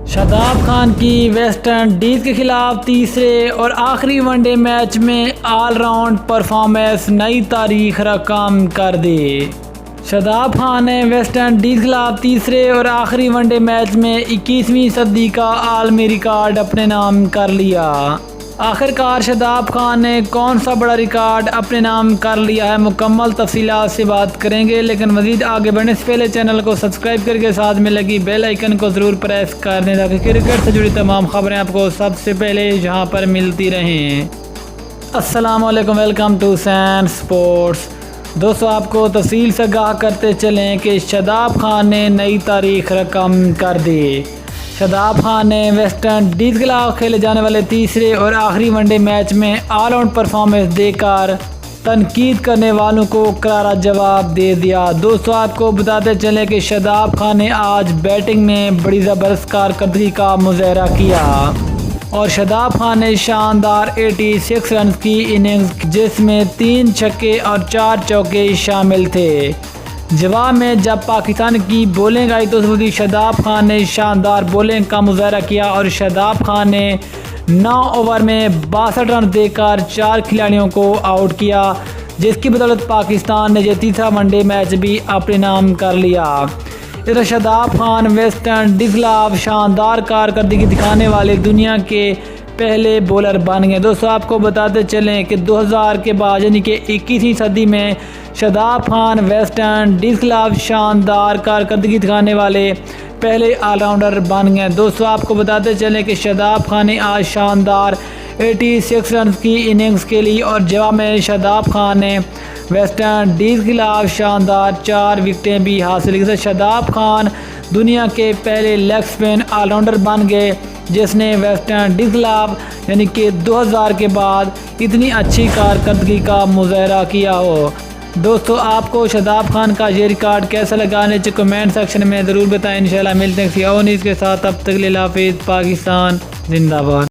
शादाब खान की West Indies के खिलाफ तीसरे और आखिरी वनडे मैच में ऑलराउंड परफॉर्मेंस नई तारीख रकम कर दी। शादाब खान ने वेस्ट इंडीज़ के खिलाफ तीसरे और आखिरी वनडे मैच में 21वीं सदी का आलमी रिकॉर्ड अपने नाम कर लिया। आखिरकार शादाब खान ने कौन सा बड़ा रिकॉर्ड अपने नाम कर लिया है, मुकम्मल तफसीलात से बात करेंगे। लेकिन मज़ीद आगे बढ़ने से पहले चैनल को सब्सक्राइब करके साथ में लगी बेल आइकन को ज़रूर प्रेस कर दें ताकि क्रिकेट से जुड़ी तमाम खबरें आपको सबसे पहले यहाँ पर मिलती रहें। अस्सलाम वालेकुम, वेलकम टू सैन स्पोर्ट्स। दोस्तों, आपको तफसील से आगाह करते चलें कि शादाब खान ने नई तारीख रकम कर दी। शादाब खान ने वेस्ट इंडीज़ के खिलाफ खेले जाने वाले तीसरे और आखिरी वनडे मैच में ऑल आउट परफॉर्मेंस देकर तनकीद करने वालों को करारा जवाब दे दिया। दोस्तों, आपको बताते चलें कि शादाब खान ने आज बैटिंग में बड़ी ज़बरदस्त कारकर्दगी का मुजाहरा किया और शादाब खान ने शानदार 86 रन की इनिंग्स जिसमें 3 छक्के और 4 चौके शामिल थे। जवाब में जब पाकिस्तान की बॉलिंग आई तो उसमें शादाब खान ने शानदार बॉलिंग का मुजाहरा किया और शादाब खान ने 9 ओवर में 62 रन देकर 4 खिलाड़ियों को आउट किया, जिसकी बदौलत पाकिस्तान ने यह तीसरा वनडे मैच भी अपने नाम कर लिया। इधर शादाब खान वेस्ट इंडीज़ के खिलाफ शानदार कारकर्दगी दिखाने वाले दुनिया के पहले बॉलर बन गए। दोस्तों, आपको बताते चलें कि 2000 के बाद यानी कि 21वीं सदी में शादाब खान वेस्ट इंडीज़ के खिलाफ शानदार कारकर्दगी दिखाने वाले पहले ऑलराउंडर बन गए। दोस्तों, आपको बताते चलें कि शादाब खान ने आज शानदार 86 रन की इनिंग्स के लिए और जवाब में शादाब खान ने वेस्ट इंडीज़ के खिलाफ शानदार 4 विकेटें भी हासिल की। शादाब खान दुनिया के पहले लेग स्पिन ऑलराउंडर बन गए जिसने वेस्ट इंडीज़ के खिलाफ यानी कि 2000 के बाद इतनी अच्छी कारकर्दगी का मुजाहरा किया हो। दोस्तों, आपको शादाब खान का ये रिकॉर्ड कैसा लगा नीचे कमेंट सेक्शन में ज़रूर बताएं। इंशाल्लाह मिलते हैं किसी और न्यूज़ के साथ। तब तक के लिए हाफिज़। पाकिस्तान जिंदाबाद।